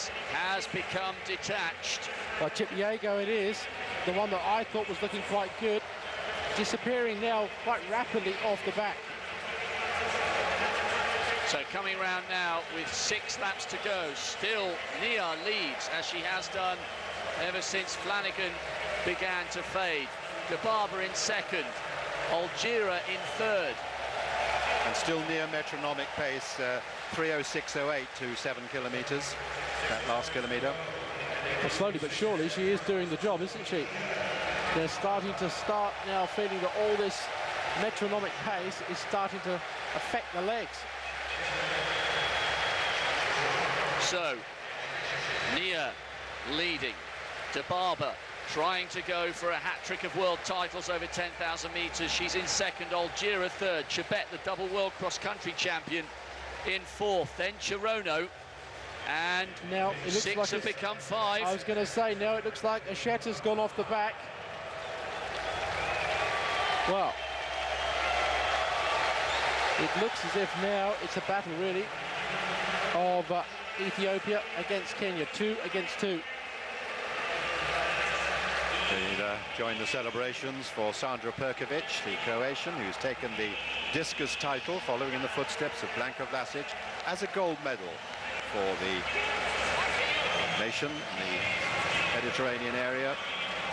Chibet has become detached. Well, Chipyego it is, the one that I thought was looking quite good, disappearing now quite rapidly off the back. So coming round now with 6 laps to go, still Nia leads, as she has done ever since Flanagan began to fade. De Barber in second, Algira in third. And still near metronomic pace, 3:06.08 to 7 kilometres, that last kilometre. Well, slowly but surely she is doing the job, isn't she? They're starting to now feeling that all this metronomic pace is starting to affect the legs. So, Nia leading, De Barber trying to go for a hat-trick of world titles over 10,000 metres. She's in second, Algira third, Chibet, the double world cross-country champion, in fourth, then Chirono, and now it looks 6 like have become 5. I was going to say, now it looks like Acheta's gone off the back. Well, it looks as if now it's a battle, really, of Ethiopia against Kenya, 2 against 2. Join the celebrations for Sandra Perkovic, the Croatian, who's taken the discus title following in the footsteps of Blanka Vlasic as a gold medal for the nation in the Mediterranean area,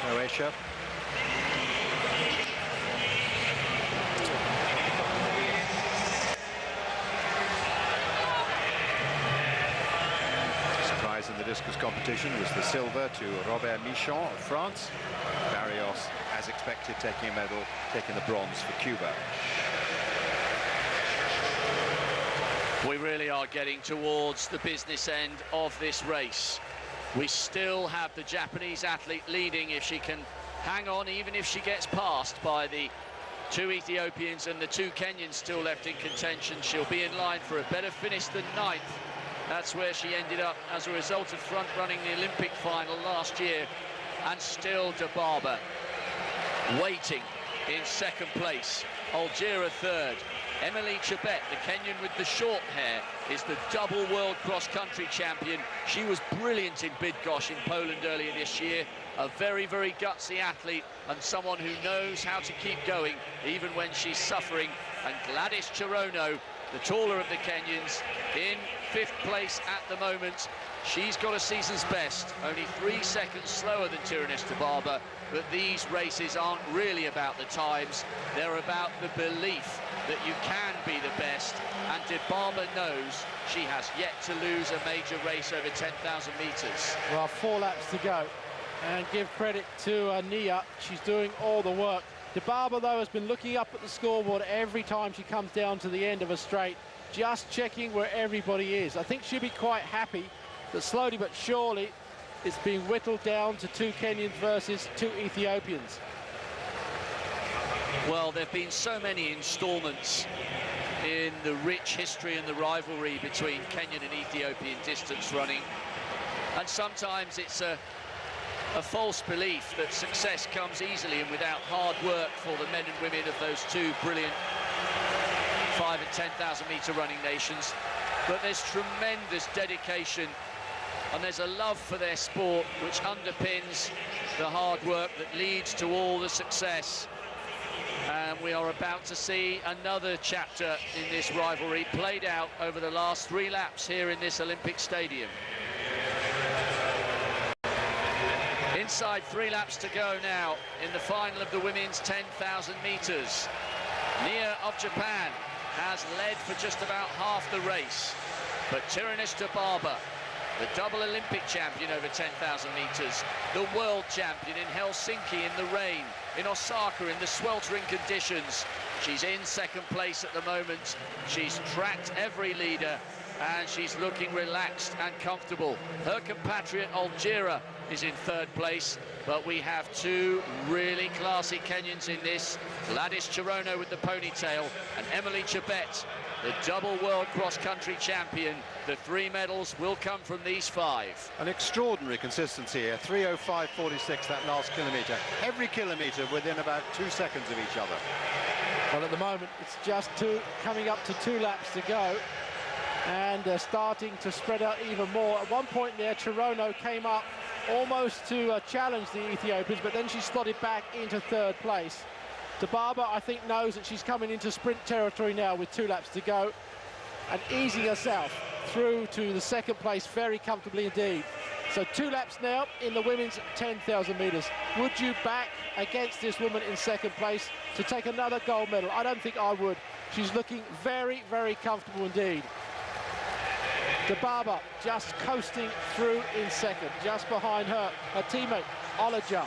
Croatia. In the discus competition was the silver to Robert Michon of France. Barrios, as expected, taking a medal, taking the bronze for Cuba. We really are getting towards the business end of this race. We still have the Japanese athlete leading. If she can hang on, even if she gets passed by the 2 Ethiopians and the 2 Kenyans still left in contention, she'll be in line for a better finish than 9th. That's where she ended up as a result of front-running the Olympic final last year. And still De Barber waiting in second place. Algira third. Emily Chibet, the Kenyan with the short hair, is the double world cross-country champion. She was brilliant in Bydgoszcz in Poland earlier this year. A very, very gutsy athlete and someone who knows how to keep going even when she's suffering. And Gladys Chirono, the taller of the Kenyans, in 5th place at the moment. She's got a season's best, only 3 seconds slower than Tyrannus De Barber, but these races aren't really about the times, they're about the belief that you can be the best, and De Barber knows she has yet to lose a major race over 10,000 metres. Well, 4 laps to go, and give credit to Nia, she's doing all the work. De Barber, though, has been looking up at the scoreboard every time she comes down to the end of a straight, just checking where everybody is. I think she'll be quite happy that slowly but surely it's being whittled down to 2 Kenyans versus 2 Ethiopians. Well, there have been so many installments in the rich history and the rivalry between Kenyan and Ethiopian distance running, and sometimes it's a false belief that success comes easily and without hard work for the men and women of those 2 brilliant 5 and 10,000 metre running nations. But there's tremendous dedication and there's a love for their sport which underpins the hard work that leads to all the success. And we are about to see another chapter in this rivalry played out over the last 3 laps here in this Olympic stadium. Inside 3 laps to go now in the final of the women's 10,000 metres. Nia of Japan has led for just about half the race, but Tyrannus De Barber, the double Olympic champion over 10,000 metres, the world champion in Helsinki in the rain, in Osaka in the sweltering conditions, she's in second place at the moment. She's tracked every leader and she's looking relaxed and comfortable. Her compatriot Algira is in 3rd place, but we have 2 really classy Kenyans in this. Gladys Chirono with the ponytail and Emily Chibet, the double world cross-country champion. The 3 medals will come from these 5. An extraordinary consistency here, 3:05.46 that last kilometre. Every kilometre within about 2 seconds of each other. Well, at the moment, it's just coming up to 2 laps to go. and they're starting to spread out even more. At one point there, Chirono came up almost to challenge the Ethiopians, but then she slotted back into third place. Dababa, I think, knows that she's coming into sprint territory now with 2 laps to go, and easing herself through to the second place very comfortably indeed. So 2 laps now in the women's 10,000 metres. Would you back against this woman in second place to take another gold medal? I don't think I would. She's looking very, very comfortable indeed. Dababa just coasting through in second, just behind her teammate Olajar.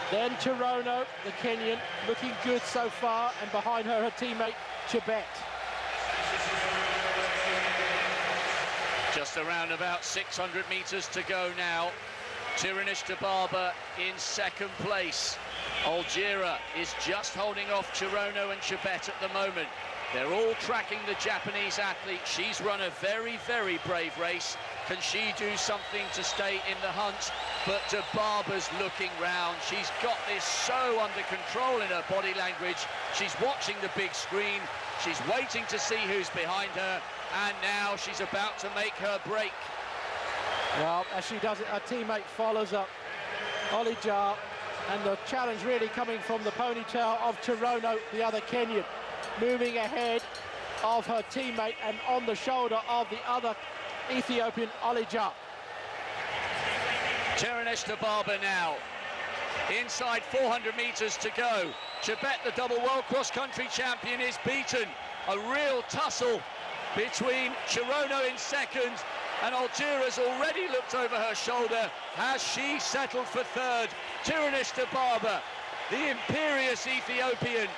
Then Chirono, the Kenyan, looking good so far, and behind her teammate Chebet. Just around about 600 metres to go now. Tirinish Dababa in second place. Algira is just holding off Chirono and Chebet at the moment. They're all tracking the Japanese athlete. She's run a very, very brave race. Can she do something to stay in the hunt? But Dababa's looking round. She's got this so under control in her body language. She's watching the big screen. She's waiting to see who's behind her. And now she's about to make her break. Well, as she does it, her teammate follows up. Olijar, and the challenge really coming from the ponytail of Chirono, the other Kenyan, moving ahead of her teammate and on the shoulder of the other Ethiopian, Olijar. Tirinish Dababa now. Inside 400 metres to go. Chebet, the double world cross-country champion, is beaten. A real tussle between Chirono in second, and Algira's already looked over her shoulder. Has she settled for third? Tirinish Dababa, the imperious Ethiopian.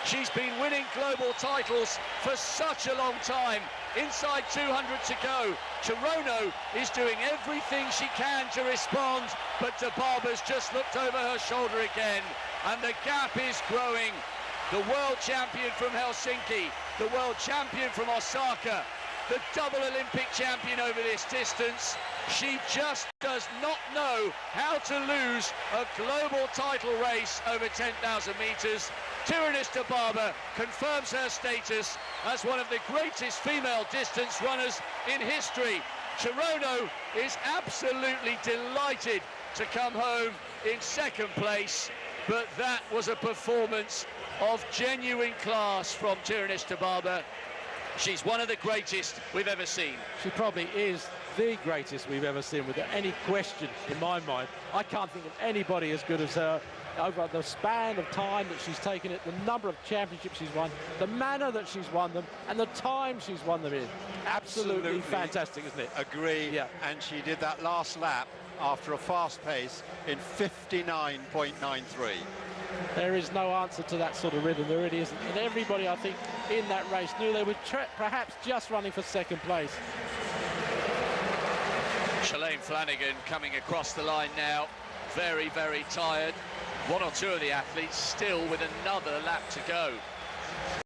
She's been winning global titles for such a long time. Inside 200 to go. Chirono is doing everything she can to respond, but Dababa's just looked over her shoulder again, and the gap is growing. The world champion from Helsinki, the world champion from Osaka, the double Olympic champion over this distance. She just does not know how to lose a global title race over 10,000 metres. Tirinish Dababa confirms her status as one of the greatest female distance runners in history. Chirono is absolutely delighted to come home in second place, but that was a performance of genuine class from Tirinish Dababa. She's one of the greatest we've ever seen. She probably is the greatest we've ever seen, without any question in my mind. I can't think of anybody as good as her over the span of time that she's taken it, the number of championships she's won, the manner that she's won them, and the time she's won them in. Absolutely fantastic, isn't it? Agree. Yeah. And she did that last lap after a fast pace in 59.93. There is no answer to that sort of rhythm. There really isn't. And everybody, I think, in that race knew they were perhaps just running for second place. Shalane Flanagan coming across the line now. Very, very tired. One or two of the athletes still with another lap to go.